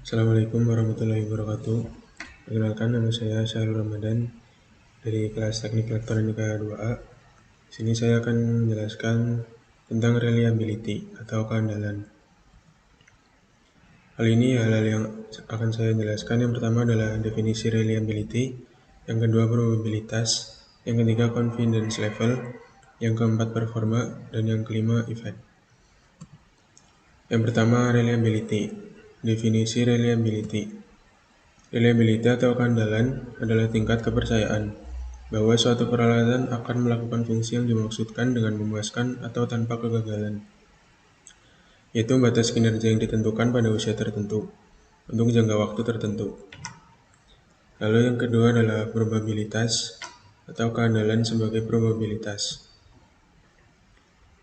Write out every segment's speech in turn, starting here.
Assalamualaikum warahmatullahi wabarakatuh. Perkenalkan, nama saya Syahrul Ramadan dari kelas Teknik Elektronika 2A. Sini saya akan menjelaskan tentang reliability atau keandalan. Hal ini hal-hal yang akan saya jelaskan. Yang pertama adalah definisi reliability, yang kedua probabilitas, yang ketiga confidence level, yang keempat performa, dan yang kelima effect. Yang pertama, reliability. Definisi reliability. Reliability atau keandalan adalah tingkat kepercayaan bahwa suatu peralatan akan melakukan fungsi yang dimaksudkan dengan memuaskan atau tanpa kegagalan, yaitu batas kinerja yang ditentukan pada usia tertentu untuk jangka waktu tertentu. Lalu yang kedua adalah probabilitas atau keandalan sebagai probabilitas.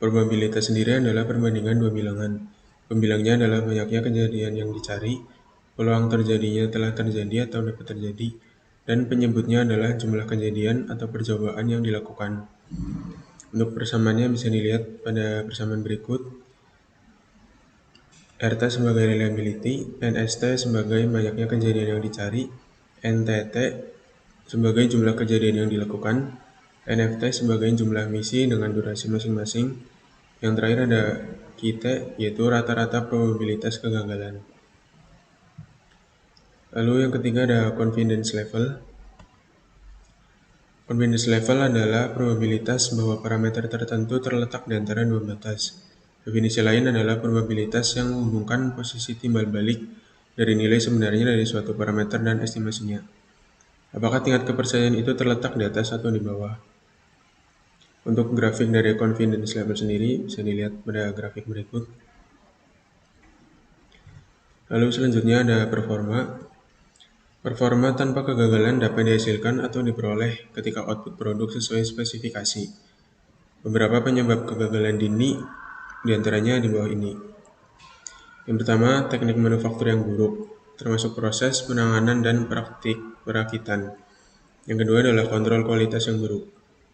Probabilitas sendiri adalah perbandingan dua bilangan. Pembilangnya adalah banyaknya kejadian yang dicari, peluang terjadinya telah terjadi atau dapat terjadi, dan penyebutnya adalah jumlah kejadian atau percobaan yang dilakukan. Untuk persamaannya bisa dilihat pada persamaan berikut. RT sebagai reliability, NST sebagai banyaknya kejadian yang dicari, NTT sebagai jumlah kejadian yang dilakukan, NFT sebagai jumlah misi dengan durasi masing-masing. Yang terakhir ada KT, yaitu rata-rata probabilitas kegagalan. Lalu yang ketiga ada confidence level. Confidence level adalah probabilitas bahwa parameter tertentu terletak di antara dua batas. Definisi lain adalah probabilitas yang menghubungkan posisi timbal balik dari nilai sebenarnya dari suatu parameter dan estimasinya. Apakah tingkat kepercayaan itu terletak di atas atau di bawah? Untuk grafik dari confidence level sendiri bisa dilihat pada grafik berikut. Lalu selanjutnya ada performa. Performa tanpa kegagalan dapat dihasilkan atau diperoleh ketika output produk sesuai spesifikasi. Beberapa penyebab kegagalan dini diantaranya di bawah ini. Yang pertama, teknik manufaktur yang buruk, termasuk proses, penanganan, dan praktik perakitan. Yang kedua adalah kontrol kualitas yang buruk.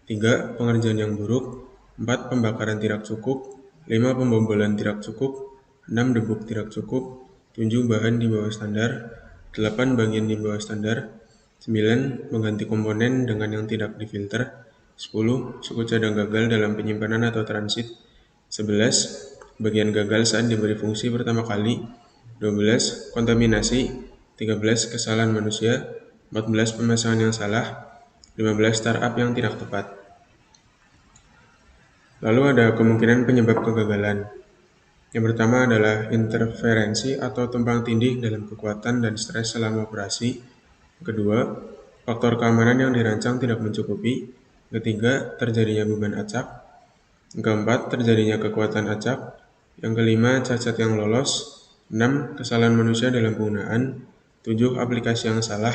3. Pengerjaan yang buruk. 4. Pembakaran tidak cukup. 5. Pembobolan tidak cukup. 6. Debug tidak cukup. 7. Bahan di bawah standar. 8. Bagian di bawah standar. 9. Mengganti komponen dengan yang tidak difilter. 10. Suku cadang gagal dalam penyimpanan atau transit. 11. Bagian gagal saat diberi fungsi pertama kali. 12. Kontaminasi. 13. Kesalahan manusia. 14. Pemasangan yang salah. 15. Startup yang tidak tepat. Lalu ada kemungkinan penyebab kegagalan. Yang pertama adalah interferensi atau tumpang tindih dalam kekuatan dan stres selama operasi. Yang kedua, faktor keamanan yang dirancang tidak mencukupi. Yang ketiga, terjadinya beban acak. Yang keempat, terjadinya kekuatan acak. Yang kelima, cacat yang lolos. 6. Kesalahan manusia dalam penggunaan. 7. Aplikasi yang salah.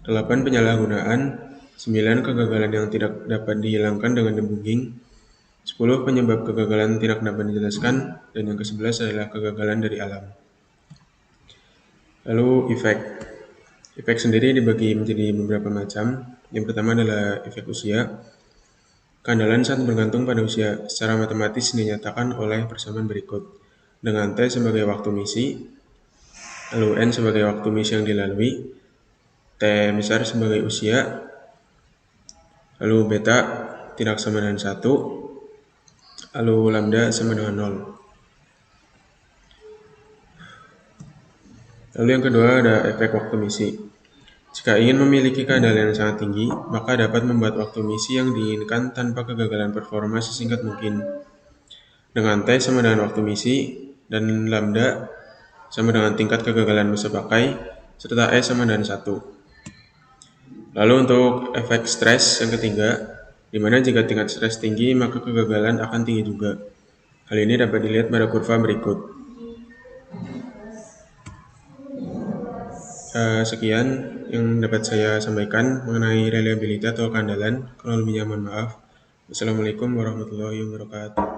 8. Penyalahgunaan. 9. Kegagalan yang tidak dapat dihilangkan dengan debugging. 10. Penyebab kegagalan tidak dapat dijelaskan. Dan yang ke-11 adalah kegagalan dari alam. Lalu efek. Efek sendiri dibagi menjadi beberapa macam. Yang pertama adalah efek usia. Keandalan sangat bergantung pada usia. Secara matematis dinyatakan oleh persamaan berikut. Dengan T sebagai waktu misi, lalu N sebagai waktu misi yang dilalui, T besar sebagai usia, lalu beta tidak sama dengan 1, lalu lambda sama dengan 0. Lalu yang kedua ada efek waktu misi. Jika ingin memiliki keandalan yang sangat tinggi, maka dapat membuat waktu misi yang diinginkan tanpa kegagalan performa sesingkat mungkin. Dengan T sama dengan waktu misi, dan lambda sama dengan tingkat kegagalan masa pakai, serta E sama dengan 1. Lalu untuk efek stres yang ketiga, di mana jika tingkat stres tinggi, maka kegagalan akan tinggi juga. Hal ini dapat dilihat pada kurva berikut. Sekian yang dapat saya sampaikan mengenai reliability atau keandalan. Kalau lebihnya mohon maaf. Wassalamualaikum warahmatullahi wabarakatuh.